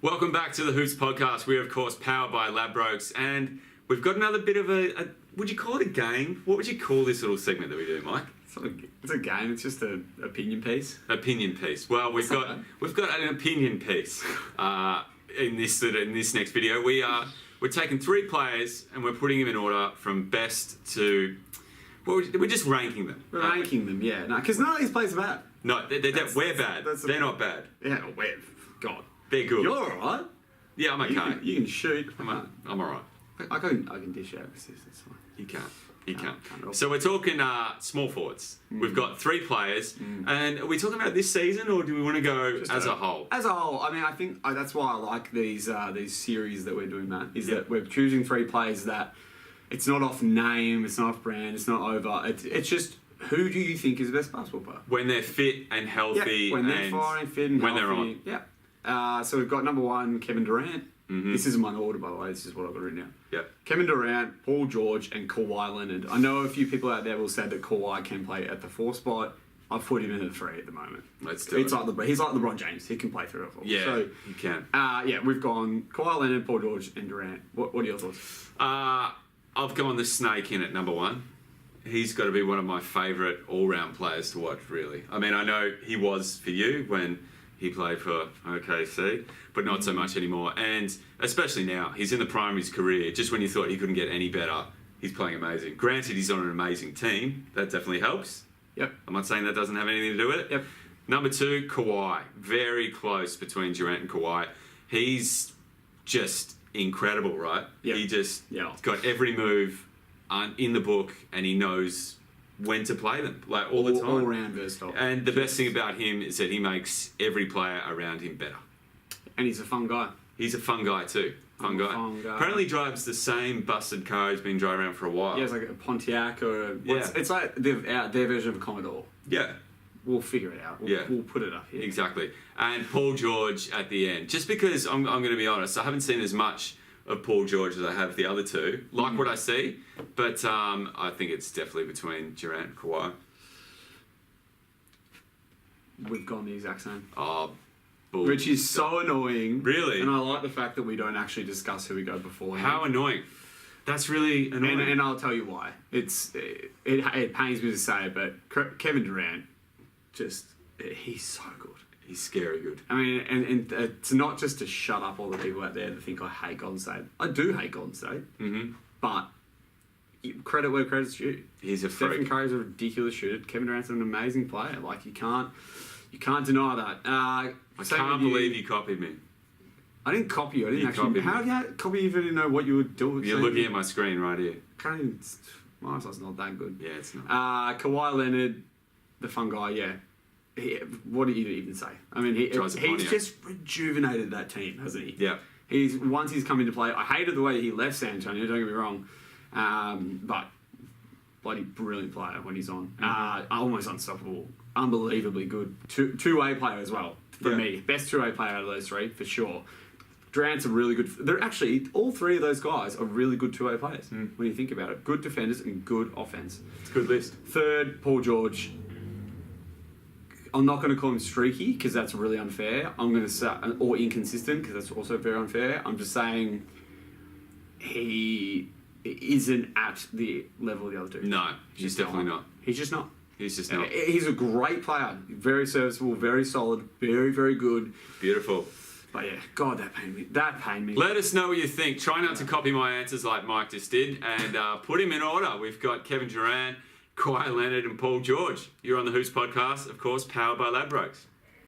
Welcome back to the Hoops Podcast. We are, of course, powered by Ladbrokes, and we've got another bit of a... Would you call it a game? What would you call this little segment that we do, Mike? It's a game. It's just an opinion piece. Opinion piece. Well, we've got an opinion piece in this next video. We're taking 3 players and we're putting them in order from best to... Well, we're just ranking them. We're ranking them, yeah. No, because none of these players are bad. No, we're bad. They're not bad. Yeah, we're... God. They're good. You're alright. Yeah, I'm okay. You can shoot. I'm alright. I can dish out assists, that's fine. You can't. You can't. Can't So we're talking small forwards. We've got 3 players. And are we talking about this season, or do we want to go just as a whole? As a whole. I mean, I think that's why I like these series that we're doing, Matt, is that we're choosing 3 players that it's not off name, it's not off brand, it's not over. It's just, who do you think is the best basketball player? When they're fit and healthy. Yeah, when they're fine, fit and when healthy. They're on. Yeah. So we've got number 1, Kevin Durant. This isn't my order, by the way. This is what I've got written down. Yep. Kevin Durant, Paul George, and Kawhi Leonard. I know a few people out there will say that Kawhi can play at the 4 spot. I've put him in at the 3 at the moment. Let's do it. He's like LeBron James. He can play through it. Yeah, so, he can. We've gone Kawhi Leonard, Paul George, and Durant. What are your thoughts? I've gone the snake in at number 1. He's got to be one of my favourite all-round players to watch, really. I mean, I know he was for you when he played for OKC, but not so much anymore. And especially now, he's in the prime of his career. Just when you thought he couldn't get any better, he's playing amazing. Granted, he's on an amazing team. That definitely helps. Yep. I'm not saying that doesn't have anything to do with it. Yep. Number 2, Kawhi. Very close between Durant and Kawhi. He's just incredible, right? Yep. He just got every move in the book, and he knows when to play them, like all the time. All round versatile. And the best thing about him is that he makes every player around him better. And he's a fun guy. He's a fun guy too. Fun guy. Apparently drives the same busted car he's been driving around for a while. Yeah, it's like a Pontiac or... It's like their version of a Commodore. Yeah. We'll figure it out. We'll put it up here. Exactly. And Paul George at the end. Just because, I'm going to be honest, I haven't seen as much of Paul George as I have the other 2. Like what I see, but I think it's definitely between Durant and Kawhi. We've gone the exact same. Oh, bull. Which is so annoying. Really? And I like the fact that we don't actually discuss who we go before. How annoying. That's really annoying. And I'll tell you why. It pains me to say it, but Kevin Durant, he's so good. He's scary good. I mean, and it's not just to shut up all the people out there that think I hate Golden State. I do hate Golden State. But credit where credit's due. He's a freak. Stephen Curry's a ridiculous shooter. Kevin Durant's an amazing player. Like, you can't deny that. I can't believe you copied me. I didn't copy you. I didn't actually. How did you copy you if you didn't know what you were doing? You're looking at my screen right here. My eyesight's not that good. Yeah, it's not. Kawhi Leonard, the fun guy, yeah. What do you even say? I mean, he's just rejuvenated that team, hasn't he? Yeah. Once he's come into play, I hated the way he left San Antonio, don't get me wrong. But bloody brilliant player when he's on. Almost unstoppable. Unbelievably good. Two-way player as well, for me. Best two-way player out of those 3, for sure. Durant's a really good... They're actually, all 3 of those guys are really good two-way players, when you think about it. Good defenders and good offense. It's a good list. 3rd, Paul George. I'm not going to call him streaky because that's really unfair. I'm going to say, or inconsistent because that's also very unfair. I'm just saying he isn't at the level of the other 2. No, he's definitely not. He's just not. He's just not. He's a great player. Very serviceable, very solid, very, very good. Beautiful. But yeah, God, that pained me. Let us know what you think. Try not to copy my answers like Mike just did, and put him in order. We've got Kevin Durant, Kawhi Leonard, and Paul George. You're on the Hoops Podcast, of course, powered by Ladbrokes.